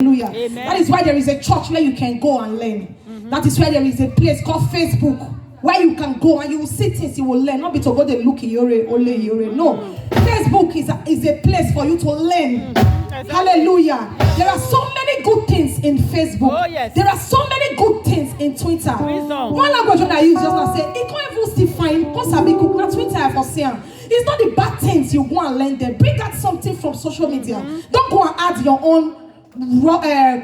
Hallelujah. Amen. That is why there is a church where you can go and learn. That is why there is a place called Facebook where you can go and you will see things you will learn. Not be to go there look Iyore. No. Facebook is a place for you to learn. Hallelujah. There are so many good things in Facebook. Oh, yes. There are so many good things in Twitter. One language when I use just now say, it can't even still find because I be cook na Twitter for saying. It's not the bad things you go and learn there. Bring out something from social media. Don't go and add your own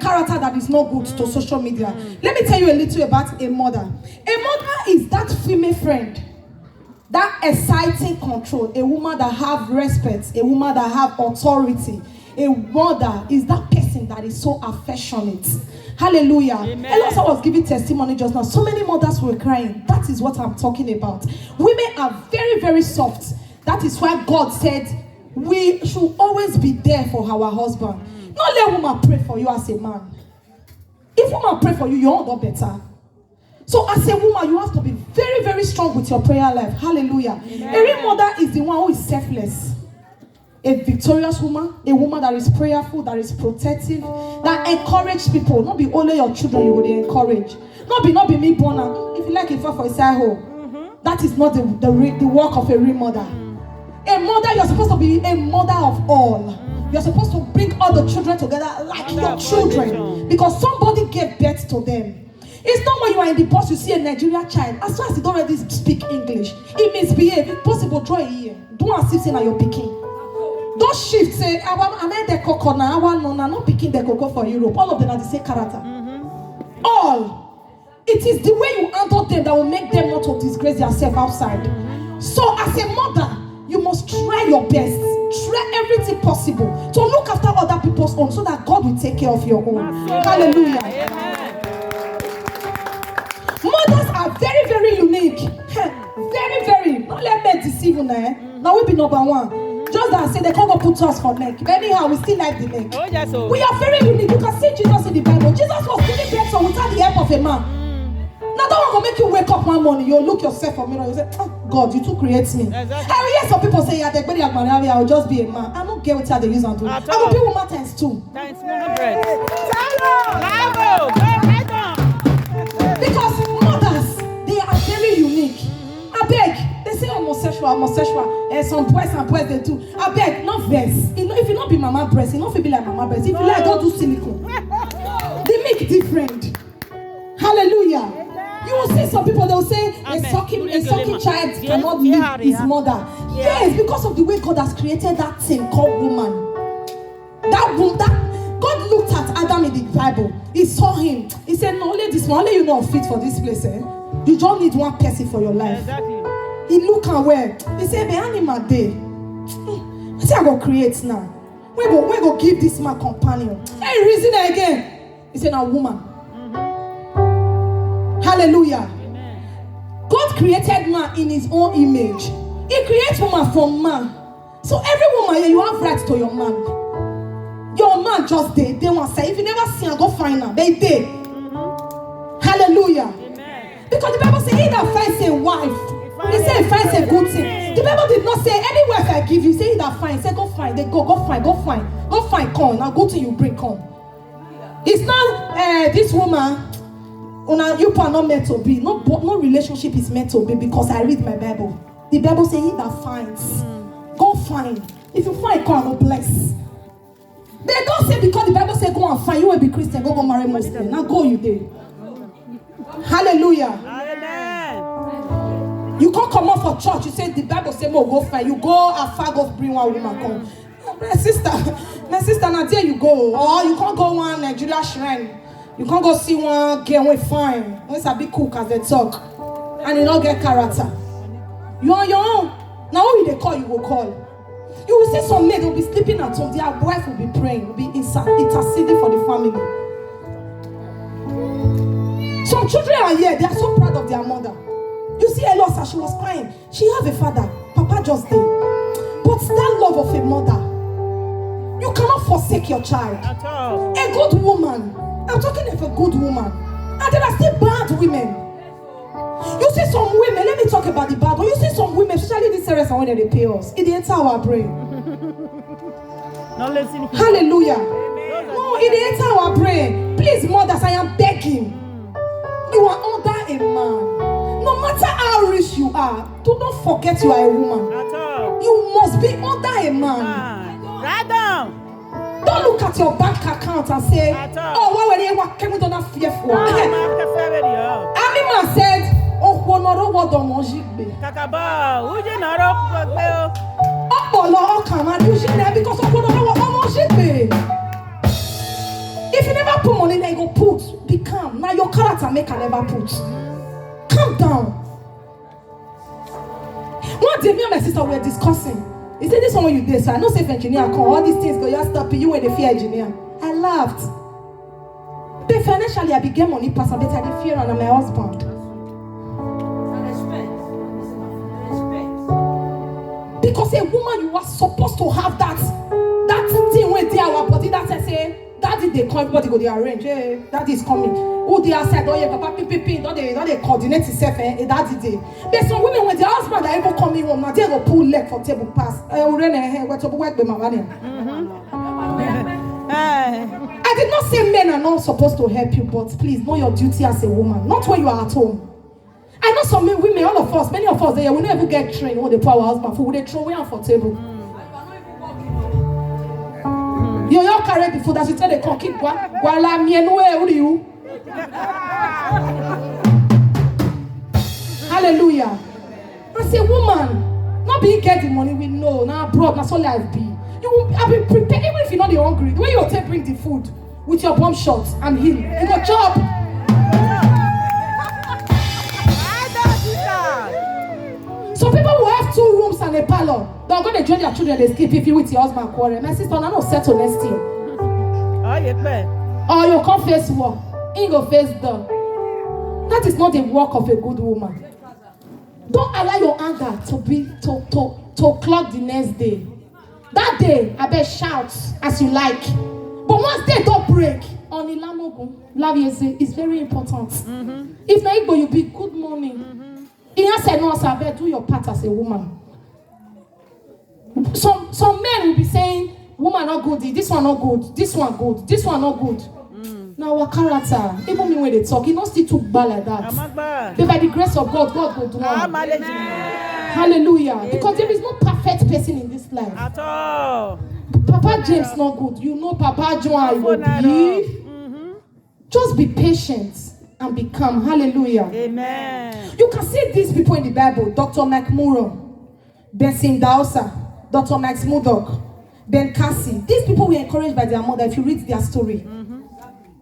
character that is not good to social media. Let me tell you a little about a mother. A mother is that female friend, that exciting control, a woman that have respect, a woman that have authority. A mother is that person that is so affectionate. Hallelujah. Elosa was giving testimony just now. So many mothers were crying. That is what I'm talking about. Women are very, very soft. That is why God said we should always be there for our husband. Not let woman pray for you as a man. If woman pray for you, you're not better. So as a woman, you have to be very, very strong with your prayer life. Hallelujah. Every mother is the one who is selfless. A victorious woman, a woman that is prayerful, that is protective, that encourages people. Not be only your children you will encourage. Not be me born. If you like it for a side hole, that is not the work of a real mother. A mother, you're supposed to be a mother of all. You're supposed to bring all the children together like your children, because somebody gave birth to them. It's not when you are in the bus, you see a Nigerian child. As far as they don't already speak English, it misbehave. If possible, draw a ear. Don't assist in your picking. Don't shift. Say, I'm in the cocoa now. I'm not picking the cocoa for Europe. All of them are the same character. All. It is the way you handle them that will make them not to disgrace themselves outside. So, as a mother, you must try your best. Try everything possible to look after other people's own so that God will take care of your own. Hallelujah. Mothers are very, very unique. Very, very. Don't let me deceive you now. Now we be number one. Just that I say they can't go put us for neck. Anyhow, we still like the neck. Oh, yes, so. We are very unique. You can see Jesus in the Bible. Jesus was giving birth without the help of a man. Now that one will make you wake up one morning. You'll look yourself in the mirror. You say, oh God, you too create me. Exactly. I will hear some people say, I will just be a man. I don't get what they use and do. I will be woman times 2. Times 100. Because mothers, they are very unique. I beg. They say homosexual. Some boys and boys they do. I beg, not verse. If you not be mama breast, you not be like mama breast. If you like, don't do silicone. They make different. Hallelujah. You will see some people, they will say a sucking child cannot leave his mother. Yes, because of the way God has created that thing called woman. That God looked at Adam in the Bible. He saw him. He said, no, only this one, only you not fit for this place. You don't need one person for your life. Exactly. He looked and where? He said, the animal day. What I go create now? We go give this man companion. Hey, reason again. He said, now woman. Hallelujah. Amen. God created man in his own image. He creates woman from man. So every woman, you have rights to your man. Your man just they want to say, if you never see her, go find her. They did. Hallelujah. Amen. Because the Bible says, he that finds a wife, he said he finds a good thing. The Bible did not say, any wife I give you, say he that finds. Say go find. They go find, come. Now go till you bring come. It's not this woman. You are not meant to be. No relationship is meant to be, because I read my Bible. The Bible says, he that finds, go find. If you find, come and go bless. They don't say because the Bible says go and find. You will be Christian, go marry Muslim. Now go you there. Hallelujah. Amen. You can't come out for church. You say the Bible says go find. You go afar, go bring one woman come. My sister, now there you go. Or you can't go one Nigeria shrine. You can't go see one girl with fine. When it's a big cook as they talk. And you don't get character. You on your own. Now who they call, you will call. You will see some men, they will be sleeping at home. Their wife will be praying, will be interceding for the family. Some children are here, they are so proud of their mother. You see Elosa, she was crying. She have a father. Papa just did. But that love of a mother, you cannot forsake your child. At all. A good woman. I'm talking of a good woman. And there are still bad women. You see some women, let me talk about the bad one. You see some women, especially this series when they pay us. It enter our brain. Hallelujah. No, No, it is our prayer. Please, mothers, I am begging. You are under a man. No matter how rich you are, do not forget you are a woman. You must be under a man. Right down. Don't look at your bank account and say, oh, why were they working on a fearful? Amima said, oh, Honoro Wadomojigbe. Kakaba, Uji Naro, Opolo Okama, usually because of Honoro Wadomojigbe. If you never put money, then you go put. Be calm. Now your character make I never put. Calm down. One day, me and my sister were discussing. He said, this one when you did, so I know safe engineer come. All these things go, you stop you when they fear engineer. I laughed. But financially, I became money person, but I didn't fear on my husband. Because a woman, you are supposed to have that thing where they are our body that say, Daddy, they come, everybody go, they arrange. Hey, Daddy is coming. Oh, they are said, oh, yeah, Papa, don't they coordinate itself, Daddy day. There's some women when their husband are even coming home, now they go pull leg for table pass. I did not say men are not supposed to help you, but please know your duty as a woman, not when you are at home. I know some women, all of us, many of us, we don't even get trained when they put our husband food, they throw away for table. You carry the food as you tell the cook, while I'm you. Hallelujah. As a woman, not being get the money we know, now abroad, that's all life be. You will be prepared, even if you're not the hungry. The way you take bring the food with your bomb shots and heal, you go chop. So people who have 2 rooms and a parlor, they're going to join their children, they sleep if you with your husband quarrel. My sister, I don't settle next year. Oh, yeah, or you come face war, you go face down. That is not the work of a good woman. Don't allow your anger to clock the next day. That day, I bet shout as you like. But once they don't break, on the love is very important. If not, you be good morning. He said, no, sir, do your part as a woman. Some men will be saying, woman not good, this one not good, this one good, this one not good. Now our character, even me when they talk, he not still too bad like that. But by the grace of God, God will do it. Hallelujah. Because there is no perfect person in this life. At all. Papa James not good. You know Papa John will be. Just be patient and be calm. Hallelujah. Amen. You can see these people in the Bible. Dr. McMurrow, Benson Dausa, Dr. Max Murdoch, Ben Cassie. These people were encouraged by their mother. If you read their story,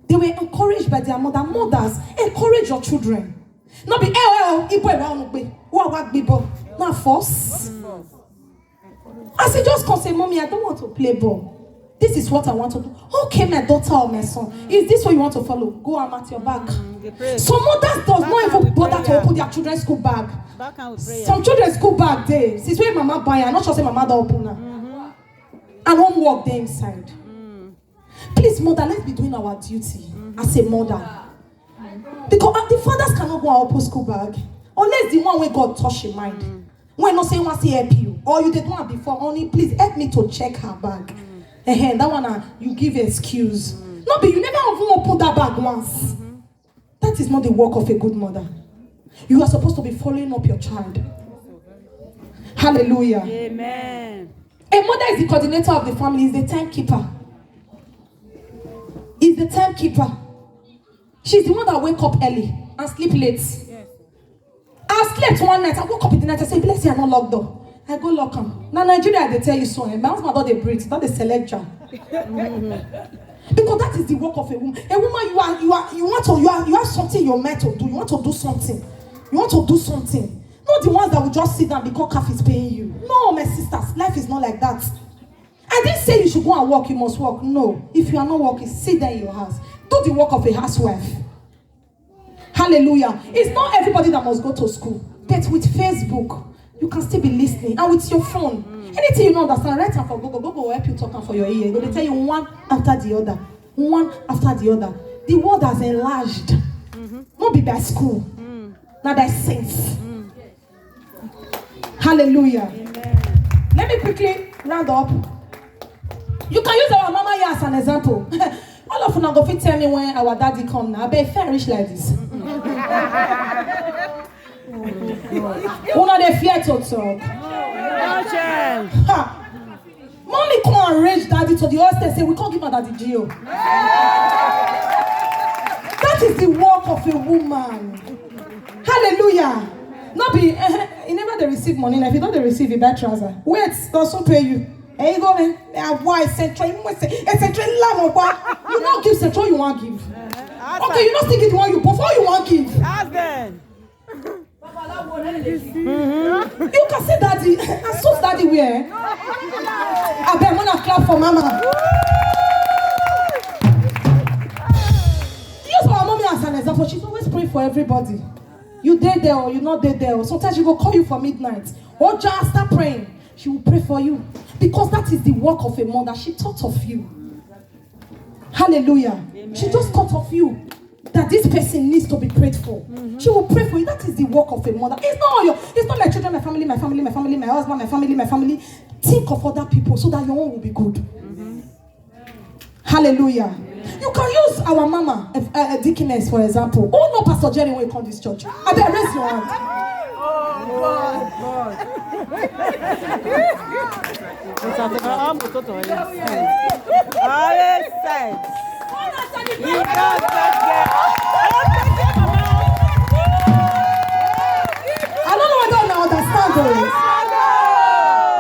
they were encouraged by their mother. Mothers, encourage your children. Not be not force. As he just come say, Mommy, I don't want to play ball. This is what I want to do. Okay, my daughter or my son. Is this what you want to follow? Go, I'm at your back. Some mothers does not even bother to open their children's school bag. Some children's school bag there. Since when mama buy, I'm not sure say mama don't open her. And homework there inside. Please, mother, let's be doing our duty as a mother. Because the fathers cannot go and open school bag. Unless the one where God touch your mind. When not saying wants to help you. Or you did one before, only please help me to check her bag. That one you give an excuse. No, but you never even open that bag once. That is not the work of a good mother. You are supposed to be following up your child. Hallelujah. Amen. A mother is the coordinator of the family, is the timekeeper. Is the timekeeper. She's the one that wake up early and sleep late. Yes. I slept one night. I woke up in the night. I said, bless you, I'm not locked door. I go lock them. Now Nigeria, they tell you so. My husband don't they breathe, not they select job. Because that is the work of a woman. A woman, you have something you're meant to do. You want to do something. You want to do something. Not the ones that will just sit down because CAF is paying you. No, my sisters, life is not like that. I didn't say you should go and work, you must work. No. If you are not working, sit there in your house. Do the work of a housewife. Hallelujah. It's not everybody that must go to school. But with Facebook, you can still be listening. And with your phone, anything you don't understand, write down for Google. Google will help you talk for your ear. They tell you one after the other. One after the other. The world has enlarged. Not be by school. Not by sense. Hallelujah. Amen. Let me quickly round up. You can use our mama here as an example. All of una go fit tell me when our daddy come now. I bet fair rich like this. Una dey fear to talk. Ha. Mommy come arrange daddy to the hostel say we can't give her daddy Gio. That is the work of a woman. Hallelujah. Not be you never they receive money. If you don't they receive a bad trouser. Wait, they'll soon pay you. Here you go, man. Why central? You must say it's central love. You not give central you want give. Okay, you not still give the one you before you want give. Husband. You can say daddy. And so daddy where? I bet I'm gonna clap for mama. Use our mommy as an example. She's always praying for everybody. You dead there or you not dead there. Or sometimes she will call you for midnight. Or just start praying. She will pray for you. Because that is the work of a mother. She thought of you. Hallelujah. Amen. She just thought of you. That this person needs to be prayed for. Mm-hmm. She will pray for you. That is the work of a mother. It's not my children, my family, my family, my family, my husband, my family, my family. Think of other people so that your own will be good. Mm-hmm. Hallelujah. Amen. You can use our mama, Deaconess, for example. Oh no, Pastor Jerry, when you come to this church. I better raise your hand. I don't know whether I understand this.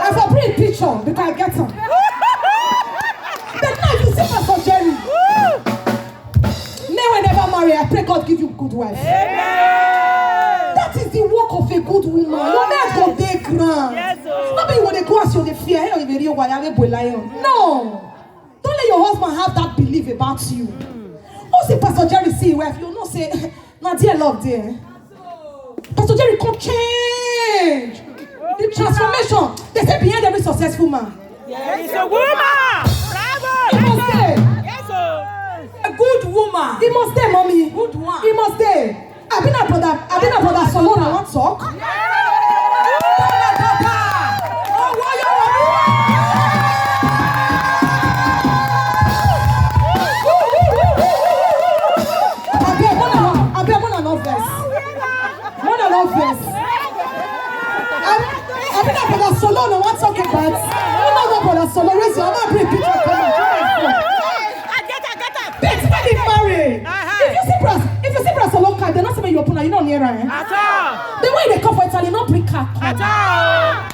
I for bring a picture because I get some. But now you see Pastor Jerry. May we never marry. I pray God give you a good wife. That is the work of a good woman. Your man go dey ground. Not be when they go as you the fear. No. Don't let your husband have that belief about you. Oh, see Pastor Jerry see wife. You know say, now dear love dear. Pastor Jerry come change. The transformation. They say behind every successful man. It's a woman. He must stay. Yes, sir. A good woman. He must stay, mommy. Good one. He must stay. I've been a brother Solomon. I want to talk. Solomon, what's talking about? You know what brother Solomon raise your hand and bring picture come on. Get up. Bitch, get married. If you see brother Solomon car, they're not saying you open her, you don't near her. At all. The way they come for Italy, not bring car. At all.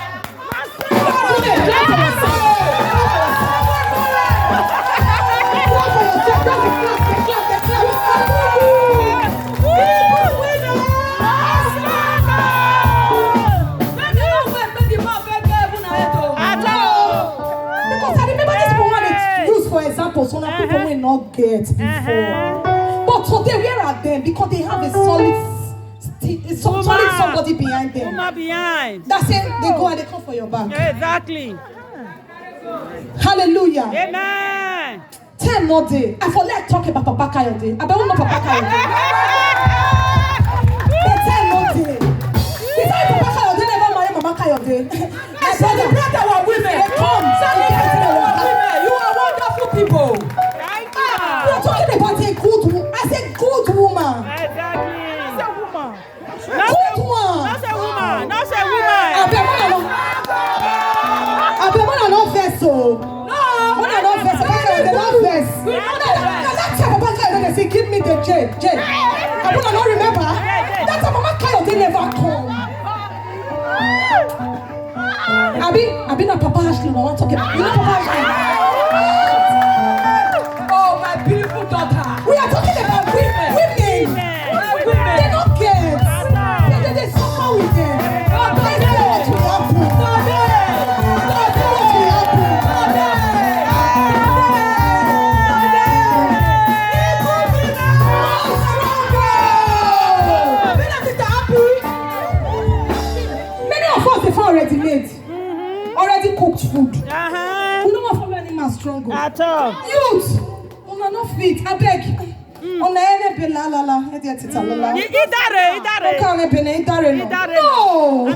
So that people will not get before. But today, where are them? Because they have a solid somebody behind them. Behind. That's it. They go and they come for your back. Exactly. Hallelujah. Amen. Time not day. I forget talk about Papa Kayode. I don't know Papa Kayode. But time not day. Besides Papa Kayode never marry Mama Kayode. I said the brother were women. They come. You are wonderful people. We are talking about a good woman. I said good woman. Exactly. That's a woman. Good one. That's a woman. That's a woman. I be no vessel. No. When I don't vessel, they don't vest. That time Mama Kayode they say give me the J. I don't remember. That time Mama Kayode never come. I be not Papa Ashley. No one talking. You know Papa Ashley. Oh my beautiful daughter. We are talking about women. They don't get. They suffer with them. God bless them. What will happen? Many of us they found already made, already cooked food. We don't want to follow any man strong. At all. Youth, we are not fit. I beg. On the end of la. No.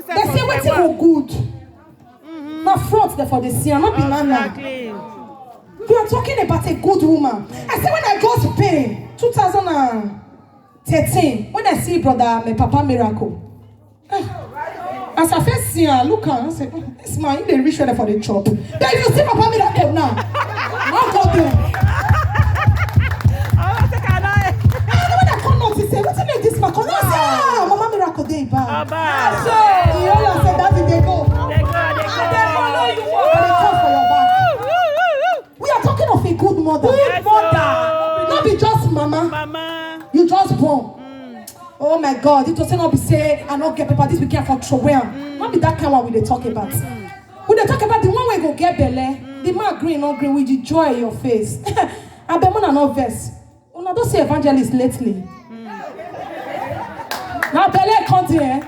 They say waiting for good. Now front there for the sea, not banana. We are talking about a good woman. I said when I go to Spain, 2013, when I see brother, my Papa Miracle. As I first see her, look at her, I say, this man, he reach ready for the chop. But if you see Papa Miracle now, I'll go there. When I come out, he say, what's the name of this man? I say, Mama Miracle, they bad. So, he always said, that's it, they go. They follow you. They come for your back. We are talking of a good mother. Good mother. Not be just mama. You just born. Oh my God, it doesn't not be say I not get paper this weekend for Trowell. Not be that kind of one we they talk about. We they talk about the one way go get belly. The man green not green with the joy in your face. I be man no verse. Una don't say evangelist lately. Now belly country eh.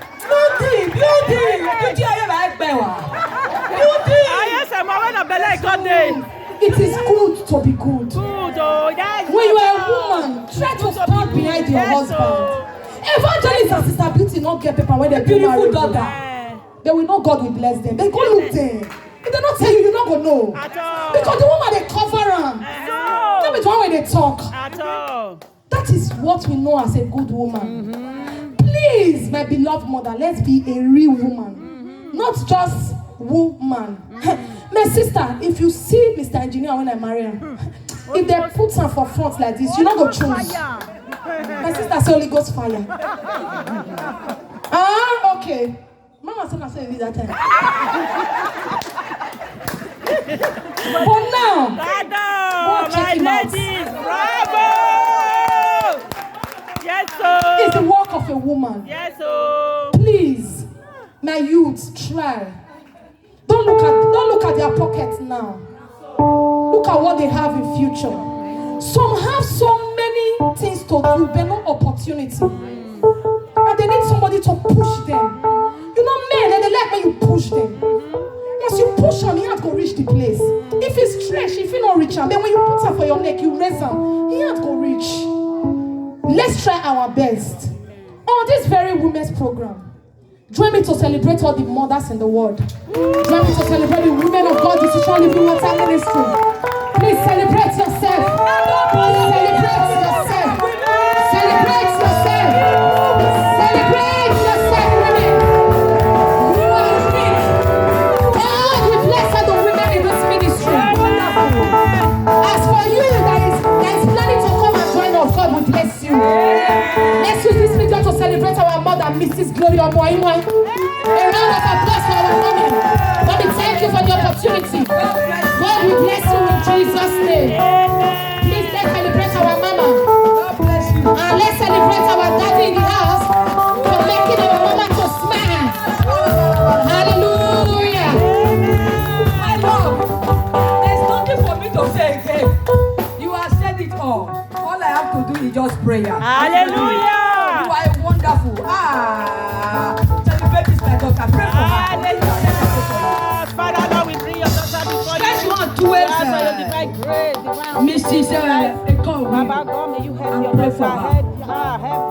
Beauty. It is good to be good. When you are a woman, try to stand behind your husband. Evangelists and Sister Beauty not get paper when they're beautiful daughter. They will know God will bless them. They go look there. If they not tell you, you're not gonna know. Because the woman they cover them. Not be the one when they talk. That is what we know as a good woman. Please, my beloved mother, let's be a real woman. Not just woman. My sister, if you see Mr. Engineer when I marry him, if they put some for front like this, you're not gonna choose. My sister say Holy Ghost fire. Okay. Mama said I say that time. But now, my ladies, bravo! Yes, sir. It's the work of a woman. Yes, sir. Please, my youths, try. Don't look at their pockets now. Look at what they have in future. Some have so many things to do, but no opportunity. And they need somebody to push them. You know, men, and they like when you push them. Once you push them, he can't go reach the place. If it's stretch, if you not reach them, then when you put her for your neck, you raise them, he can't go reach. Let's try our best. On this very women's program, join me to celebrate all the mothers in the world. Join me to celebrate the women of God, Decision Living Water Ministry. Please celebrate yourself. Celebrate yourself. Celebrate yourself. Celebrate yourself, women. You are unique. God will bless the women in this ministry. As for you, that is planning to come and join us, God will bless you. Let's use this video to celebrate our mother, Mrs. Gloria Moimwe. A round of applause for our mommy. Mommy, thank you for the opportunity. God will bless you in Jesus' name. Please let's celebrate our mama. And let's celebrate our daddy in the house for making our mama to smile. Hallelujah. My love, there's nothing for me to say again. You have said it all. All I have to do is just prayer. Hallelujah. You are wonderful. Celebrate this my daughter. Pray for her. Father, Lord, we bring your daughter before you. Stretch one towards Mrs. Eko. Baba, God, may you help your Pray daughter. for her.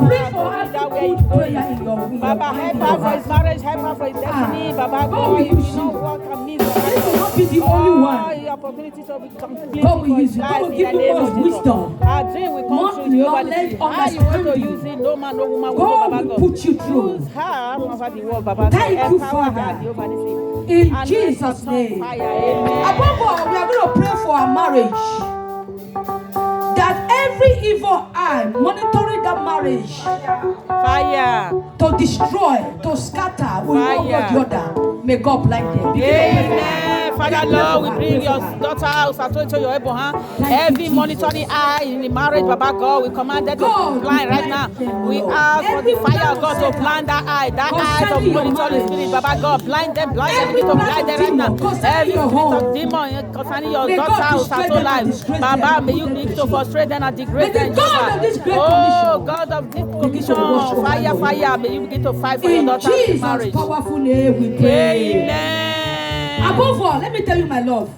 Pray for her to put prayer in your will. Baba, help her for his marriage, help her for his destiny. Baba, God, will you use you. know what can mean. This will not be the only one. The opportunity to be complete. God will use you. God will give you more wisdom. Our dream will More come true. Jehovah knowledge, Nissi. How you want to understanding. use it? No man, no woman will go, God Baba will God. put you through. Use her over the world, Baba God. Thank you, Empower her, Father. Jehovah Nissi. In And Jesus' let us on name. fire. Amen. Above all, we are going to pray for our marriage. That every evil eye monitoring that marriage Fire. to destroy, to scatter, will not Fire. go the other. May God blind them. Amen. Father Lord, we bring your daughter out into your able hand. Every monitoring eye in the marriage, Baba God, we command them to blind right now. We ask for the fire of God to blind that eye of monitoring spirit, Baba God. Blind them, begin to blind them right now. Every spirit of demon concerning your daughter out her soul life. Baba, may you begin to frustrate them and degrade them. Oh, God of this condition, fire, may you begin to fight for your In daughter's Jesus' marriage. powerful name we pray. Amen. Above all, let me tell you, my love,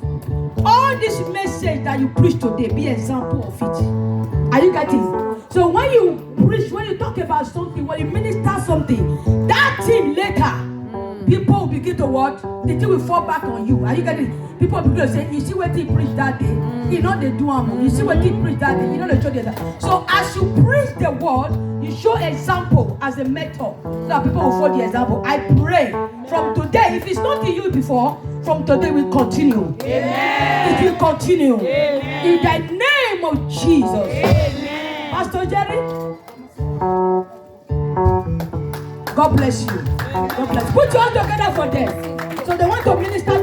all this message that you preach today, be an example of it. Are you getting? So when you preach, when you talk about something, when you minister something, that thing later, people will begin to word, the thing will fall back on you. Are you getting it? People will say, you see what he preached that day? You know they do am. You see what he preached that day? You know they show the. So as you preach the word, you show example as a method, so that people will follow the example. I pray from today, if it's not in you before, from today we continue. Amen. It will continue. Amen. In the name of Jesus. Amen. Pastor Jerry, God bless you. God bless. Put your hands together for them. So they want to minister to